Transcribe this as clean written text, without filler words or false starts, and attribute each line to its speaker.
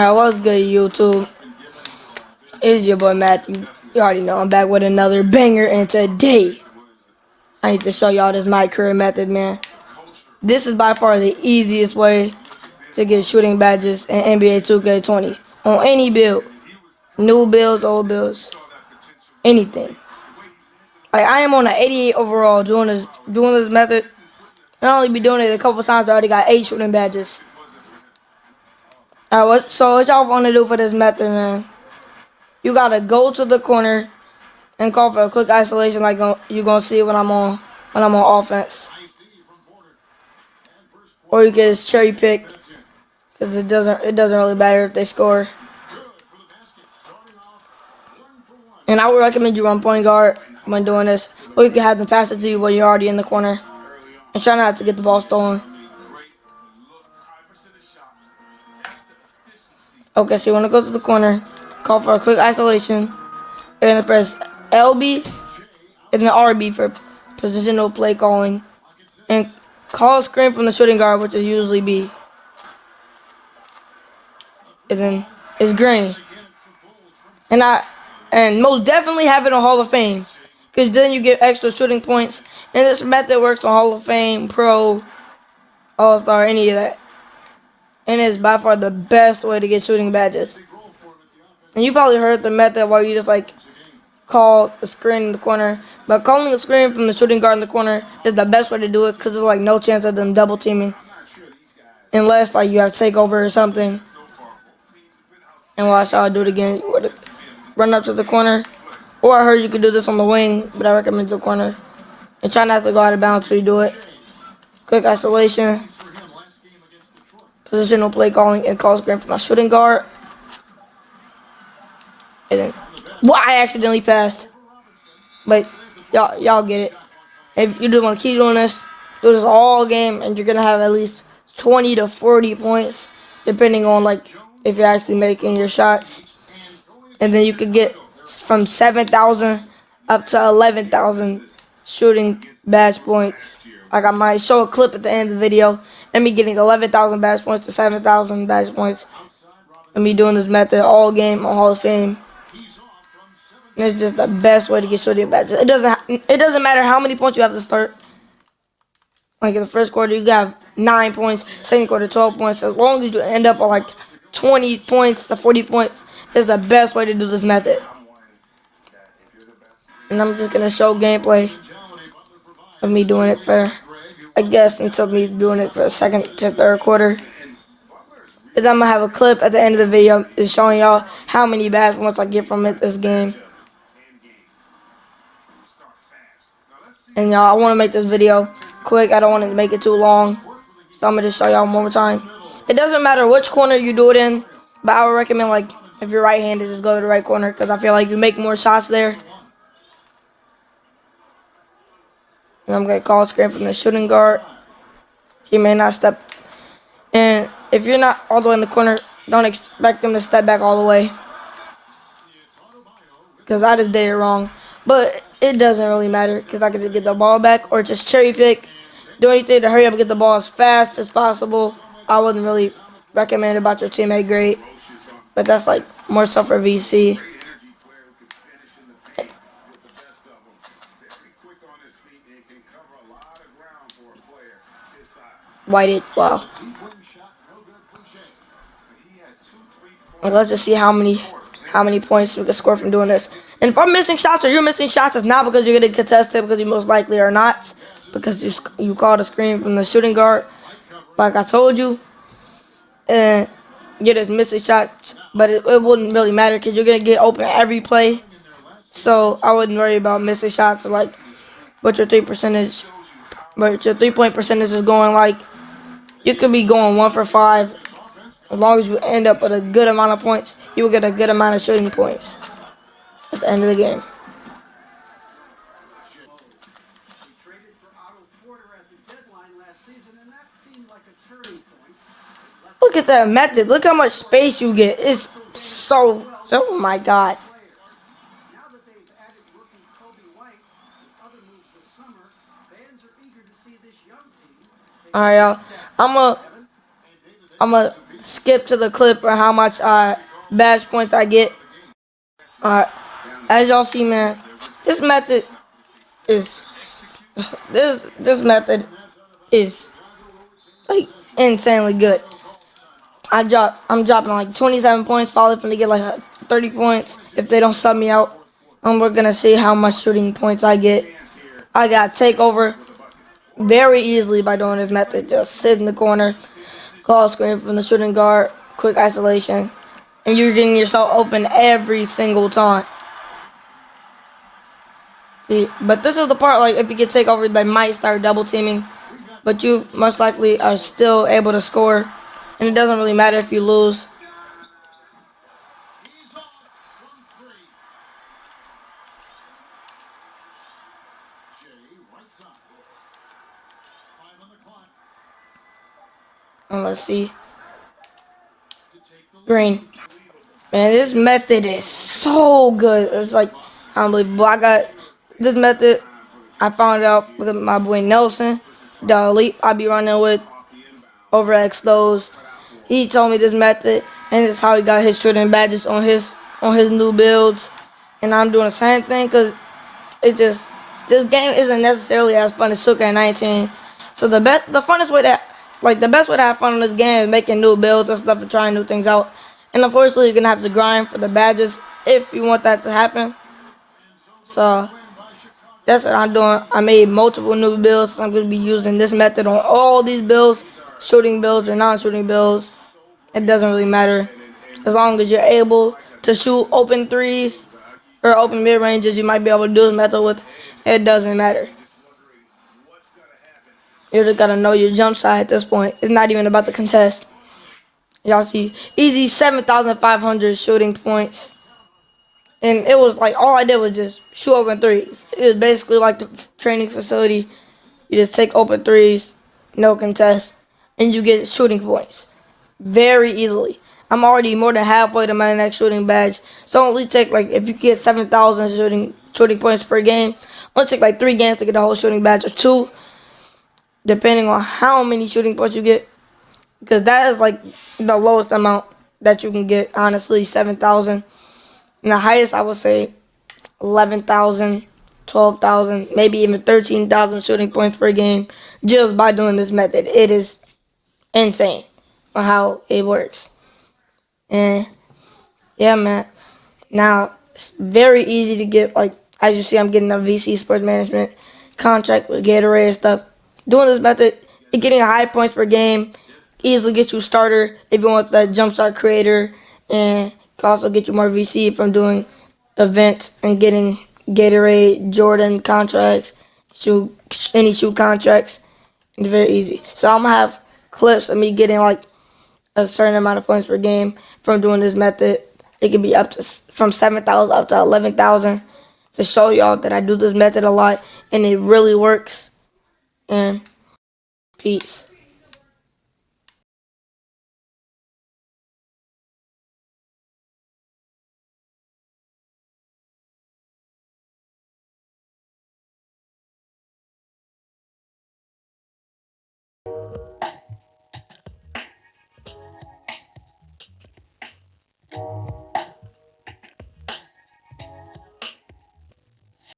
Speaker 1: Alright, what's good, YouTube? It's your boy Matthew. You already know I'm back with another banger, and today I need to show y'all this my career method, man. This is by far the easiest way to get shooting badges in NBA 2K20 on any build, new builds, old builds, anything. Like I am on an 88 overall doing this method. I only be doing it a couple times. I already got 8 shooting badges. Alright, what y'all want to do for this method, man? You gotta go to the corner and call for a quick isolation, like you gonna see when I'm on offense. Or you can just cherry pick, because it doesn't really matter if they score. And I would recommend you run point guard when doing this, or you can have them pass it to you when you're already in the corner, and try not to get the ball stolen. Okay, so you want to go to the corner, call for a quick isolation, and press LB and then RB for positional play calling, and call a screen from the shooting guard, which is usually B. And then it's green. And most definitely have it on Hall of Fame, because then you get extra shooting points. And this method works on Hall of Fame, Pro, All Star, any of that. And it's by far the best way to get shooting badges. And you probably heard the method where you just like call a screen in the corner, but calling a screen from the shooting guard in the corner is the best way to do it, because there's like no chance of them double teaming, unless like you have takeover or something. And watch how I do it again. Run up to the corner, or I heard you could do this on the wing, but I recommend the corner. And try not to go out of bounds when you do it. Quick isolation, positional play calling, and call screen for my shooting guard. And then, well, I accidentally passed, but y'all get it. If you just want to keep doing this, do this all game, and you're gonna have at least 20 to 40 points, depending on like if you're actually making your shots. And then you could get from 7,000 up to 11,000 shooting badge points. Like I might show a clip at the end of the video, and me getting 11,000 badge points to 7,000 badge points, and me doing this method all game on Hall of Fame. And it's just the best way to get shooting badges. It doesn't matter how many points you have to start. Like in the first quarter, you got 9 points. Second quarter, 12 points. As long as you end up on like 20 points to 40 points, it's the best way to do this method. And I'm just gonna show gameplay of me doing it for, I guess, until me doing it for the second to third quarter. And I'm gonna have a clip at the end of the video is showing y'all how many badge points I get from it this game. And y'all, I want to make this video quick. I don't want to make it too long, so I'm gonna just show y'all one more time. It doesn't matter which corner you do it in, but I would recommend, like, if you're right-handed, just go to the right corner, because I feel like you make more shots there. And I'm gonna call a screen from the shooting guard. He may not step. And if you're not all the way in the corner, don't expect them to step back all the way, because I just did it wrong. But it doesn't really matter, because I can just get the ball back or just cherry pick. Do anything to hurry up and get the ball as fast as possible. I wouldn't really recommend about your teammate grade, but that's like more so for VC. Whited, wow. And let's just see how many points we can score from doing this. And if I'm missing shots or you're missing shots, it's not because you're getting contested, because you most likely are not, because you called a screen from the shooting guard, like I told you. And you're just missing shots, but it wouldn't really matter, because you're gonna get open every play. So I wouldn't worry about missing shots, or like what your 3-point percentage is going. Like, you could be going 1 for 5. As long as you end up with a good amount of points, you will get a good amount of shooting points at the end of the game. Look at that method. Look how much space you get. It's so, oh my god. Alright, y'all. I'm gonna skip to the clip or how much badge points I get. Alright, as y'all see, man, this method is this method is like insanely good. I'm dropping like 27 points, probably gonna get like 30 points if they don't sub me out. And we're gonna see how much shooting points I get. I got takeover very easily by doing this method. Just sit in the corner, call screen from the shooting guard, quick isolation, and you're getting yourself open every single time. See, but this is the part, like, if you get takeover, they might start double teaming, but you most likely are still able to score, and it doesn't really matter if you lose. And let's see. Green. Man, this method is so good. It's like unbelievable. I got this method. I found out with my boy Nelson, the elite I be running with over at Extos. He told me this method, and it's how he got his shooting badges on his new builds. And I'm doing the same thing because it's just this game isn't necessarily as fun as Suka at 19. So the funnest way that the best way to have fun in this game is making new builds and stuff and trying new things out. And unfortunately, you're gonna have to grind for the badges if you want that to happen. So that's what I'm doing. I made multiple new builds. I'm gonna be using this method on all these builds, shooting builds or non-shooting builds. It doesn't really matter as long as you're able to shoot open threes or open mid ranges. You might be able to do this method with. It doesn't matter. You just gotta know your jump shot at this point. It's not even about the contest. Y'all see, easy 7,500 shooting points. And it was like all I did was just shoot open threes. It was basically like the training facility. You just take open threes, no contest, and you get shooting points very easily. I'm already more than halfway to my next shooting badge. So it only take like if you get 7,000 shooting points per game, it only take like 3 games to get the whole shooting badge or 2, depending on how many shooting points you get. Because that is like the lowest amount that you can get, honestly, 7,000. And the highest I would say 11,000, 12,000, maybe even 13,000 shooting points per game just by doing this method. It is insane on how it works. And yeah, man. Now it's very easy to get, like, as you see, I'm getting a VC sports management contract with Gatorade and stuff. Doing this method, you're getting high points per game, easily get you starter if you want that jumpstart creator, and can also get you more VC from doing events and getting Gatorade, Jordan contracts, any shoe contracts. It's very easy. So I'm gonna have clips of me getting like a certain amount of points per game from doing this method. It can be up to from 7,000 up to 11,000 to show y'all that I do this method a lot and it really works. And peace.